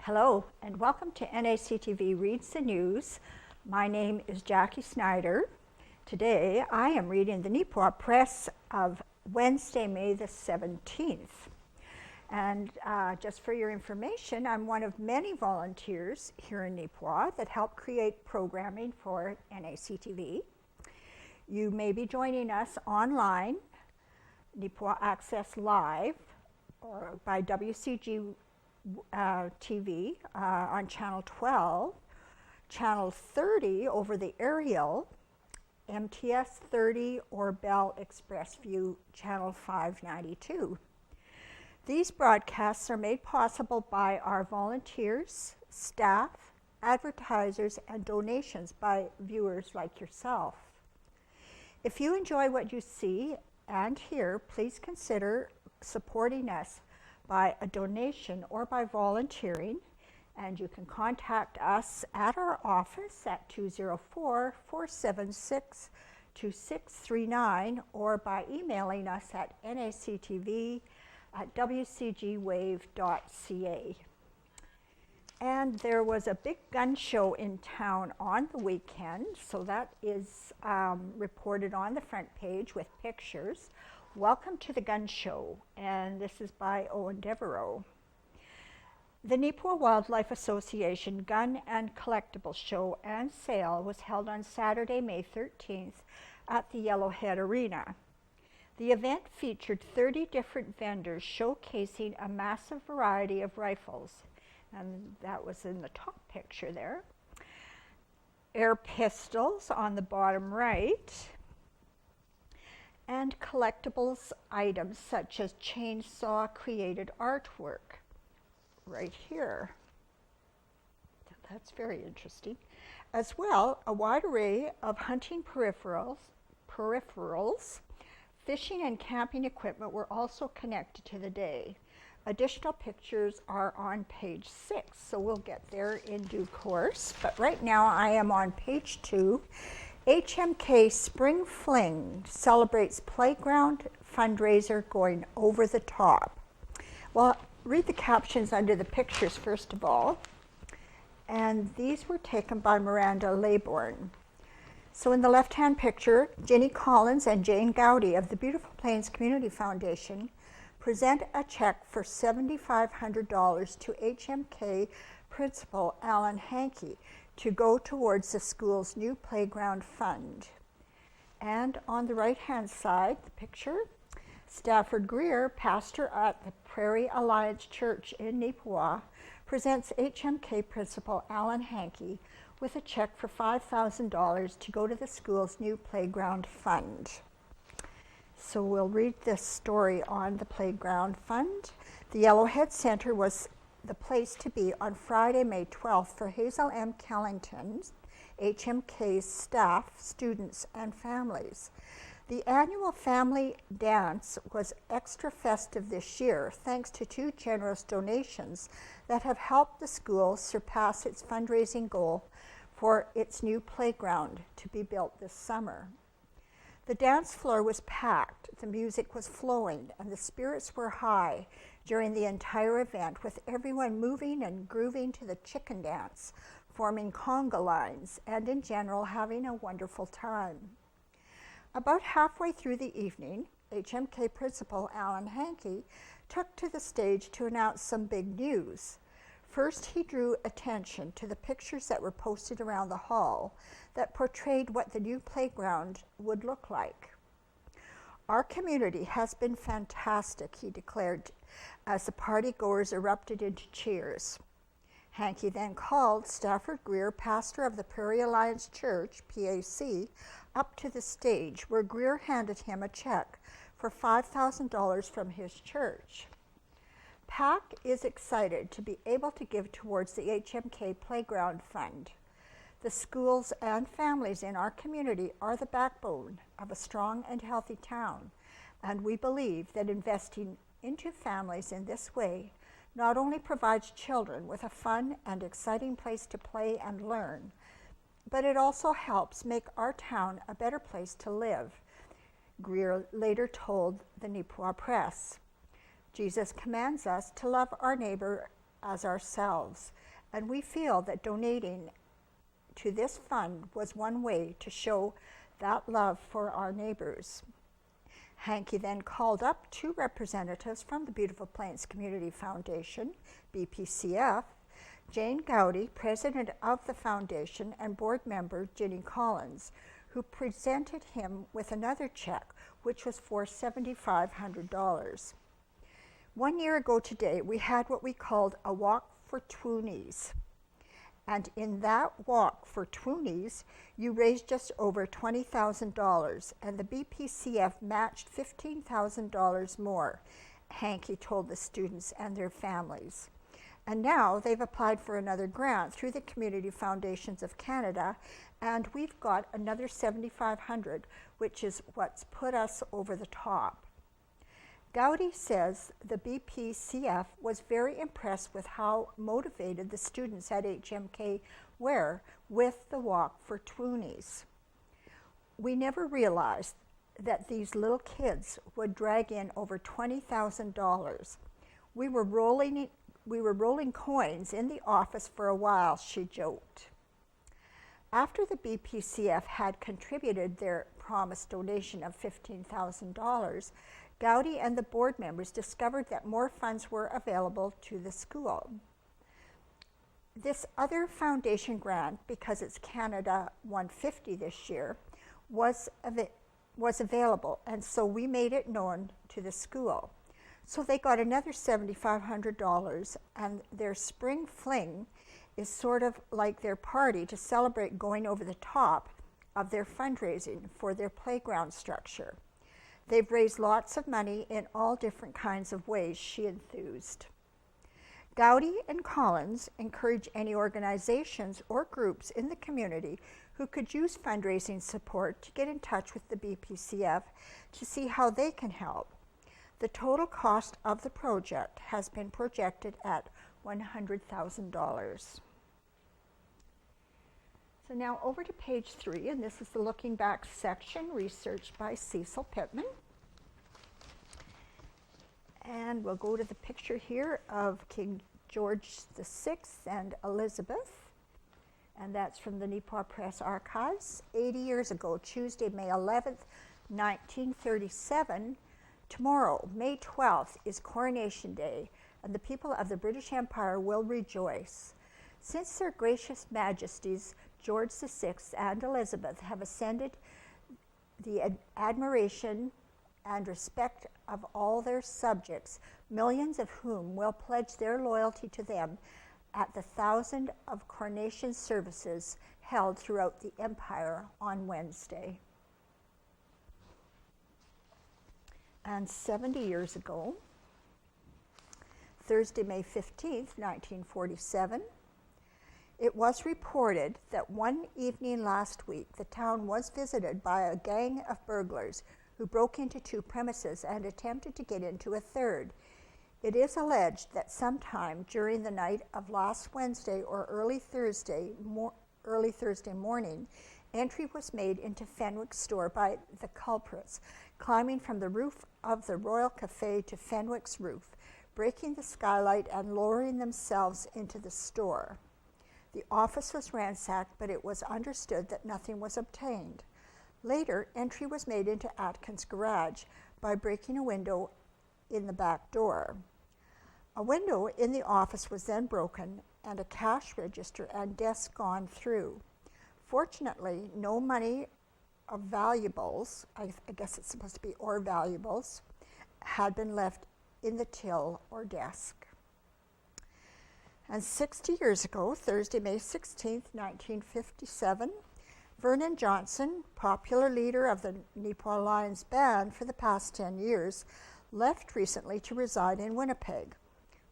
Hello, and welcome to NACTV Reads the News. My name is Jackie Snyder. Today, I am reading the Neepawa Press of Wednesday, May the 17th. And just for your information, I'm one of many volunteers here in Neepawa that help create programming for NACTV. You may be joining us online, Neepawa Access Live, or by WCG TV on Channel 12, Channel 30 over the aerial, MTS 30 or Bell Express View Channel 592. These broadcasts are made possible by our volunteers, staff, advertisers, and donations by viewers like yourself. If you enjoy what you see and hear, please consider supporting us by a donation or by volunteering, and you can contact us at our office at 204-476-2639 or by emailing us at nactv@wcgwave.ca. And there was a big gun show in town on the weekend, so that is reported on the front page with pictures. Welcome to the gun show, and this is by Owen Devereaux. The Neepawa Wildlife Association Gun and Collectible Show and Sale was held on Saturday, May 13th at the Yellowhead Arena. The event featured 30 different vendors showcasing a massive variety of rifles, and that was in the top picture there. Air pistols on the bottom right, and collectibles items such as chainsaw created artwork right here. That's very interesting. As well, a wide array of hunting peripherals, fishing and camping equipment were also connected to the day. Additional pictures are on page 6, so we'll get there in due course. But right now I am on page 2. HMK Spring Fling celebrates playground fundraiser going over the top. Well, read the captions under the pictures first of all. And these were taken by Miranda Laybourne. So in the left-hand picture, Jenny Collins and Jane Gowdy of the Beautiful Plains Community Foundation present a check for $7,500 to HMK Principal Alan Hankey to go towards the school's new playground fund. And on the right-hand side, the picture, Stafford Greer, pastor at the Prairie Alliance Church in Neepawa, presents HMK Principal Alan Hankey with a check for $5,000 to go to the school's new playground fund. So we'll read this story on the playground fund. The Yellowhead Center was the place to be on Friday, May 12th for Hazel M. Kellington's, HMK's staff, students, and families. The annual family dance was extra festive this year thanks to 2 generous donations that have helped the school surpass its fundraising goal for its new playground to be built this summer. The dance floor was packed, the music was flowing, and the spirits were high during the entire event, with everyone moving and grooving to the chicken dance, forming conga lines, and in general having a wonderful time. About halfway through the evening, HMK Principal Alan Hankey took to the stage to announce some big news. First, he drew attention to the pictures that were posted around the hall that portrayed what the new playground would look like. Our community has been fantastic, he declared, as the partygoers erupted into cheers. Hankey then called Stafford Greer, pastor of the Prairie Alliance Church, PAC, up to the stage, where Greer handed him a check for $5,000 from his church. PAC is excited to be able to give towards the HMK Playground Fund. The schools and families in our community are the backbone of a strong and healthy town, and we believe that investing into families in this way not only provides children with a fun and exciting place to play and learn, but it also helps make our town a better place to live, Greer later told the Neepawa Press. Jesus commands us to love our neighbor as ourselves, and we feel that donating to this fund was one way to show that love for our neighbors. Hanky then called up 2 representatives from the Beautiful Plains Community Foundation, BPCF, Jane Gowdy, president of the foundation, and board member Ginny Collins, who presented him with another check, which was for $7,500. 1 year ago today, we had what we called a walk for Twoonies. And in that walk for Twoonies, you raised just over $20,000, and the BPCF matched $15,000 more, Hanky told the students and their families. And now they've applied for another grant through the Community Foundations of Canada, and we've got another $7,500, which is what's put us over the top. Gowdy says the BPCF was very impressed with how motivated the students at HMK were with the Walk for Twoonies. We never realized that these little kids would drag in over $20,000. We were rolling coins in the office for a while, she joked. After the BPCF had contributed their promised donation of $15,000, Gowdy and the board members discovered that more funds were available to the school. This other foundation grant, because it's Canada 150 this year, was available, and so we made it known to the school. So they got another $7,500, and their spring fling is sort of like their party to celebrate going over the top of their fundraising for their playground structure. They've raised lots of money in all different kinds of ways, she enthused. Gowdy and Collins encourage any organizations or groups in the community who could use fundraising support to get in touch with the BPCF to see how they can help. The total cost of the project has been projected at $100,000. So now over to page 3, and this is the Looking Back section, researched by Cecil Pittman. And we'll go to the picture here of King George VI and Elizabeth, and that's from the Neepawa Press Archives. 80 years ago, Tuesday, May 11th, 1937, tomorrow, May 12th, is Coronation Day, and the people of the British Empire will rejoice. Since their gracious majesties, George VI and Elizabeth, have ascended the admiration and respect of all their subjects, millions of whom will pledge their loyalty to them at the 1,000 of coronation services held throughout the empire on Wednesday. And 70 years ago, Thursday, May 15th, 1947, it was reported that one evening last week, the town was visited by a gang of burglars who broke into 2 premises and attempted to get into a third. It is alleged that sometime during the night of last Wednesday or early Thursday morning, entry was made into Fenwick's store by the culprits, climbing from the roof of the Royal Cafe to Fenwick's roof, breaking the skylight and lowering themselves into the store. The office was ransacked, but it was understood that nothing was obtained. Later, entry was made into Atkins' garage by breaking a window in the back door. A window in the office was then broken and a cash register and desk gone through. Fortunately, no money of valuables, I guess it's supposed to be or valuables, had been left in the till or desk. And 60 years ago, Thursday, May 16th, 1957, Vernon Johnson, popular leader of the Neepawa Lions Band for the past 10 years, left recently to reside in Winnipeg.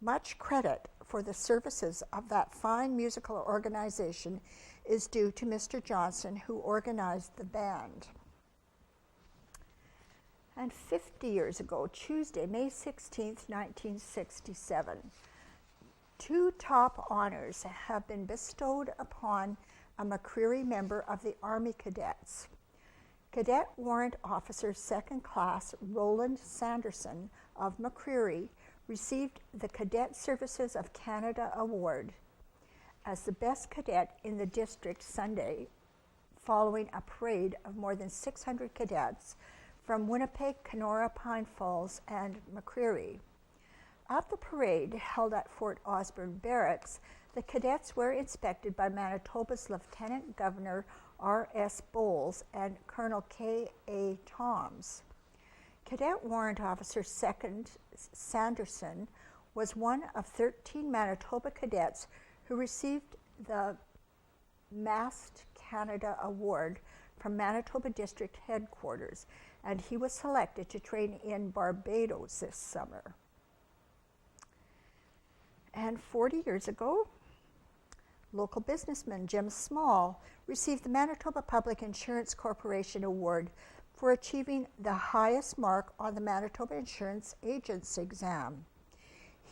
Much credit for the services of that fine musical organization is due to Mr. Johnson, who organized the band. And 50 years ago, Tuesday, May 16th, 1967, 2 top honors have been bestowed upon a McCreary member of the Army Cadets. Cadet Warrant Officer 2nd Class Roland Sanderson of McCreary received the Cadet Services of Canada Award as the best cadet in the district Sunday, following a parade of more than 600 cadets from Winnipeg, Kenora, Pine Falls, and McCreary. At the parade held at Fort Osborne Barracks, the cadets were inspected by Manitoba's Lieutenant Governor R.S. Bowles and Colonel K.A. Toms. Cadet Warrant Officer Second Sanderson was one of 13 Manitoba cadets who received the Masked Canada Award from Manitoba District Headquarters, and he was selected to train in Barbados this summer. And 40 years ago, local businessman Jim Small received the Manitoba Public Insurance Corporation Award for achieving the highest mark on the Manitoba Insurance Agents exam.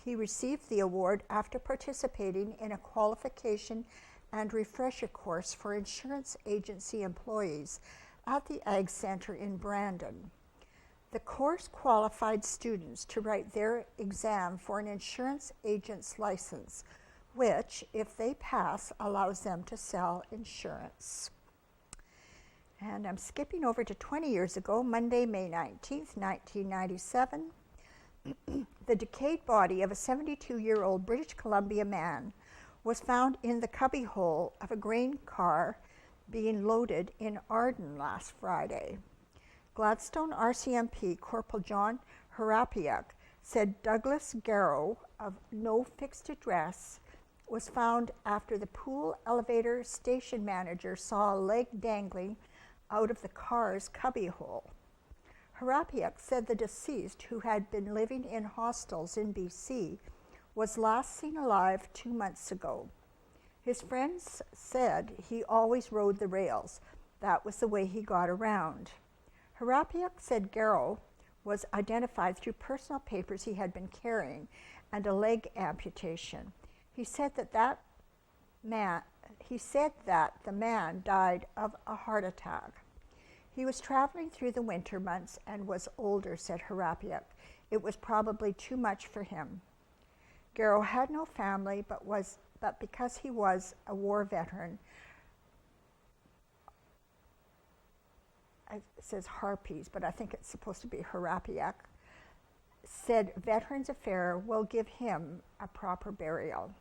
He received the award after participating in a qualification and refresher course for insurance agency employees at the Ag Center in Brandon. The course qualified students to write their exam for an insurance agent's license, which, if they pass, allows them to sell insurance. And I'm skipping over to 20 years ago, Monday, May 19th, 1997. The decayed body of a 72-year-old British Columbia man was found in the cubbyhole of a grain car being loaded in Arden last Friday. Gladstone RCMP Corporal John Harapiak said Douglas Garrow, of no fixed address, was found after the pool elevator station manager saw a leg dangling out of the car's cubbyhole. Harapiak said the deceased, who had been living in hostels in BC, was last seen alive 2 months ago. His friends said he always rode the rails. That was the way he got around. Harapiak said Garrow was identified through personal papers he had been carrying and a leg amputation. He said that the man died of a heart attack. He was traveling through the winter months and was older, said Harapiak. It was probably too much for him. Garrow had no family, but because he was a war veteran, it says Harpies, but I think it's supposed to be Harapiak, said Veterans Affairs will give him a proper burial.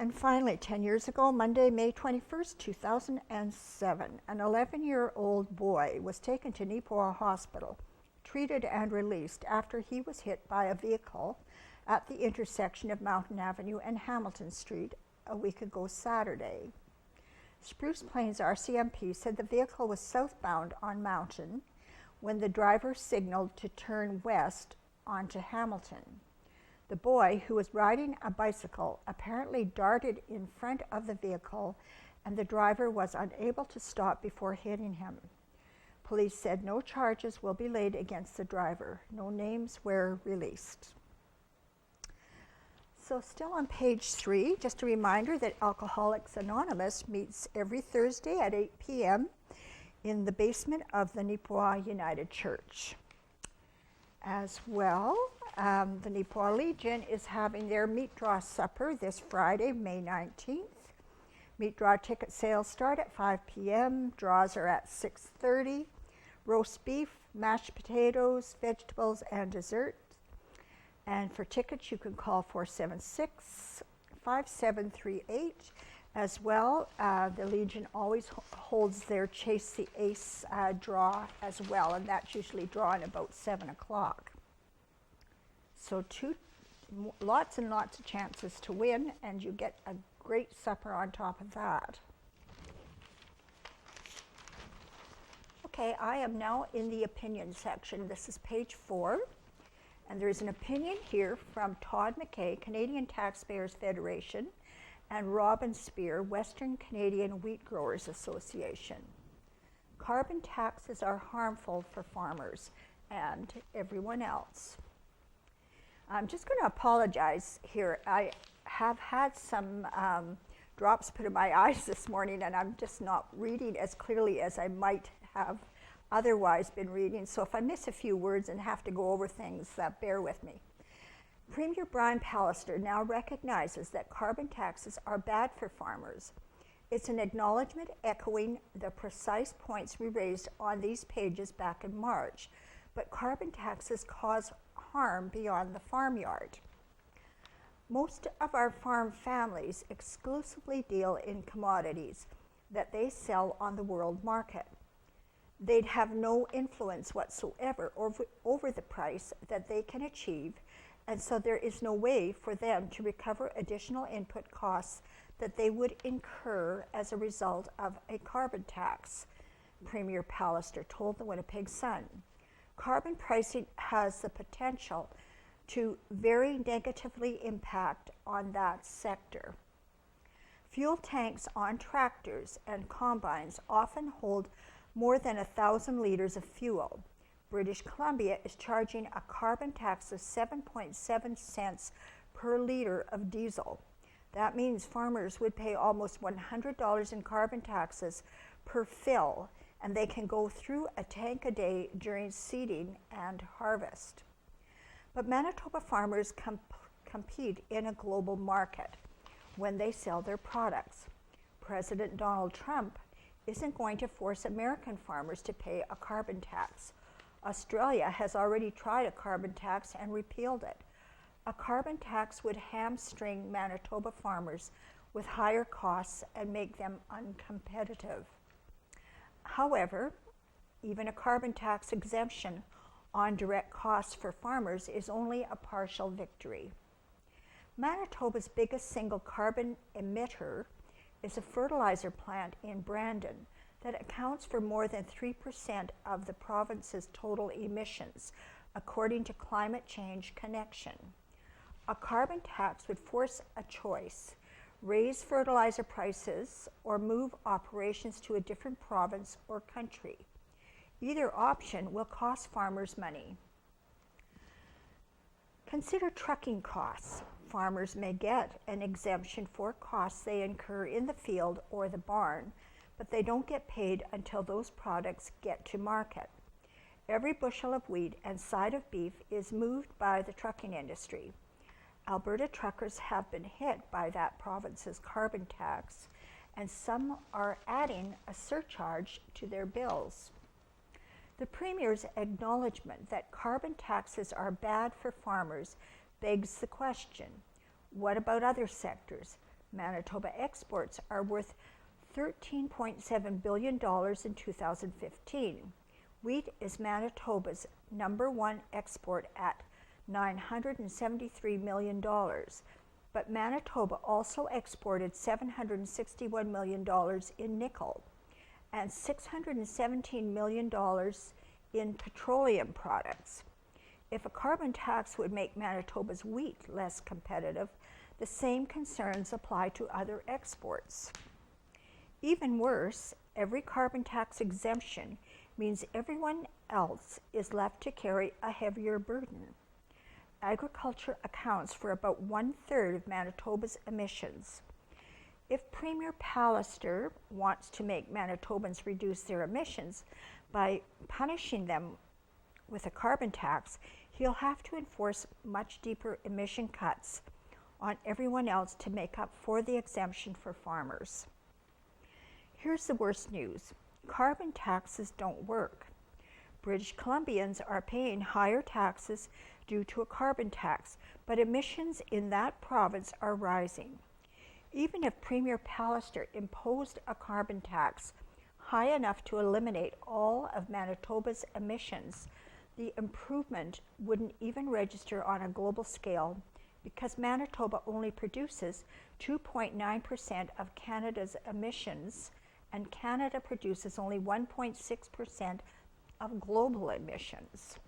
And finally, 10 years ago, Monday, May 21st, 2007, an 11-year-old boy was taken to Neepawa Hospital, treated and released after he was hit by a vehicle at the intersection of Mountain Avenue and Hamilton Street a week ago Saturday. Spruce Plains RCMP said the vehicle was southbound on Mountain when the driver signaled to turn west onto Hamilton. The boy, who was riding a bicycle, apparently darted in front of the vehicle, and the driver was unable to stop before hitting him. Police said no charges will be laid against the driver. No names were released. So still on page 3, just a reminder that Alcoholics Anonymous meets every Thursday at 8 p.m. in the basement of the Neepawa United Church. As well, the Neepawa Legion is having their meat draw supper this Friday, May 19th. Meat draw ticket sales start at 5 p.m. Draws are at 6:30. Roast beef, mashed potatoes, vegetables, and dessert. And for tickets, you can call 476-5738. As well, the Legion always holds their Chase the Ace draw as well, and that's usually drawn about 7 o'clock. So lots and lots of chances to win, and you get a great supper on top of that. Okay, I am now in the opinion section. This is page 4, and there's an opinion here from Todd McKay, Canadian Taxpayers Federation, and Robin Spear, Western Canadian Wheat Growers Association. Carbon taxes are harmful for farmers and everyone else. I'm just going to apologize here. I have had some drops put in my eyes this morning, and I'm just not reading as clearly as I might have otherwise been reading, so if I miss a few words and have to go over things, bear with me. Premier Brian Pallister now recognizes that carbon taxes are bad for farmers. It's an acknowledgement echoing the precise points we raised on these pages back in March, but carbon taxes cause harm beyond the farmyard. Most of our farm families exclusively deal in commodities that they sell on the world market. They'd have no influence whatsoever over the price that they can achieve, and so there is no way for them to recover additional input costs that they would incur as a result of a carbon tax, Premier Pallister told the Winnipeg Sun. Carbon pricing has the potential to very negatively impact on that sector. Fuel tanks on tractors and combines often hold more than 1,000 liters of fuel. British Columbia is charging a carbon tax of 7.7 cents per liter of diesel. That means farmers would pay almost $100 in carbon taxes per fill, and they can go through a tank a day during seeding and harvest. But Manitoba farmers compete in a global market when they sell their products. President Donald Trump isn't going to force American farmers to pay a carbon tax. Australia has already tried a carbon tax and repealed it. A carbon tax would hamstring Manitoba farmers with higher costs and make them uncompetitive. However, even a carbon tax exemption on direct costs for farmers is only a partial victory. Manitoba's biggest single carbon emitter is a fertilizer plant in Brandon that accounts for more than 3% of the province's total emissions, according to Climate Change Connection. A carbon tax would force a choice: raise fertilizer prices or move operations to a different province or country. Either option will cost farmers money. Consider trucking costs. Farmers may get an exemption for costs they incur in the field or the barn, but they don't get paid until those products get to market. Every bushel of wheat and side of beef is moved by the trucking industry. Alberta truckers have been hit by that province's carbon tax, and some are adding a surcharge to their bills. The Premier's acknowledgement that carbon taxes are bad for farmers begs the question, what about other sectors? Manitoba exports are worth $13.7 billion in 2015. Wheat is Manitoba's #1 export at $973 million, but Manitoba also exported $761 million in nickel and $617 million in petroleum products. If a carbon tax would make Manitoba's wheat less competitive, the same concerns apply to other exports. Even worse, every carbon tax exemption means everyone else is left to carry a heavier burden. Agriculture accounts for about 1/3 of Manitoba's emissions. If Premier Pallister wants to make Manitobans reduce their emissions by punishing them with a carbon tax, he'll have to enforce much deeper emission cuts on everyone else to make up for the exemption for farmers. Here's the worst news. Carbon taxes don't work. British Columbians are paying higher taxes due to a carbon tax, but emissions in that province are rising. Even if Premier Pallister imposed a carbon tax high enough to eliminate all of Manitoba's emissions, the improvement wouldn't even register on a global scale because Manitoba only produces 2.9% of Canada's emissions, and Canada produces only 1.6% of global emissions.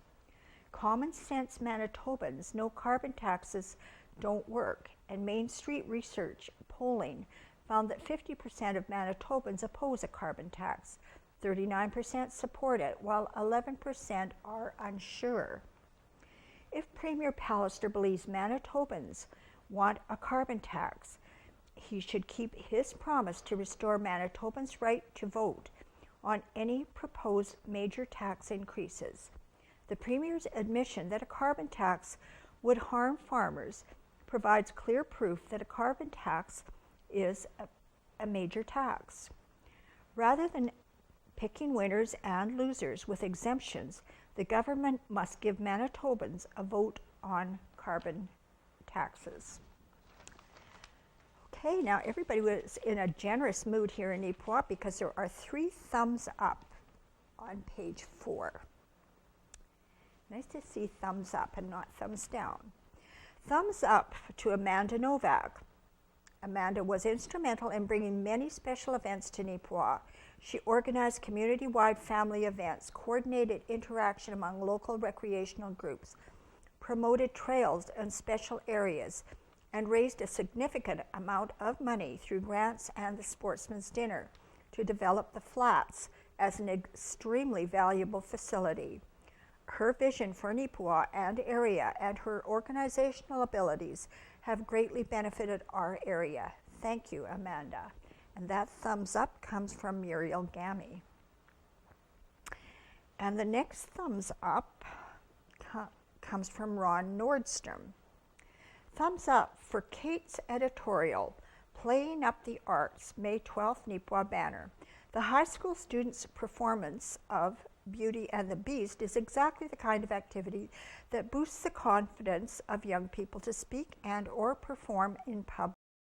Common sense Manitobans know carbon taxes don't work, and Main Street Research polling found that 50% of Manitobans oppose a carbon tax, 39% support it, while 11% are unsure. If Premier Pallister believes Manitobans want a carbon tax, he should keep his promise to restore Manitobans' right to vote on any proposed major tax increases. The Premier's admission that a carbon tax would harm farmers provides clear proof that a carbon tax is a major tax. Rather than picking winners and losers with exemptions, the government must give Manitobans a vote on carbon taxes. Okay, now everybody was in a generous mood here in Neepawa because there are 3 thumbs up on page 4. Nice to see thumbs up and not thumbs down. Thumbs up to Amanda Novak. Amanda was instrumental in bringing many special events to Neepawa. She organized community-wide family events, coordinated interaction among local recreational groups, promoted trails and special areas, and raised a significant amount of money through grants and the Sportsman's Dinner to develop the flats as an extremely valuable facility. Her vision for Neepawa and area and her organizational abilities have greatly benefited our area. Thank you, Amanda. And that thumbs up comes from Muriel Gammy. And the next thumbs up comes from Ron Nordstrom. Thumbs up for Kate's editorial, Playing Up the Arts, May 12th, Neepawa banner. The high school students' performance of Beauty and the Beast is exactly the kind of activity that boosts the confidence of young people to speak and or perform in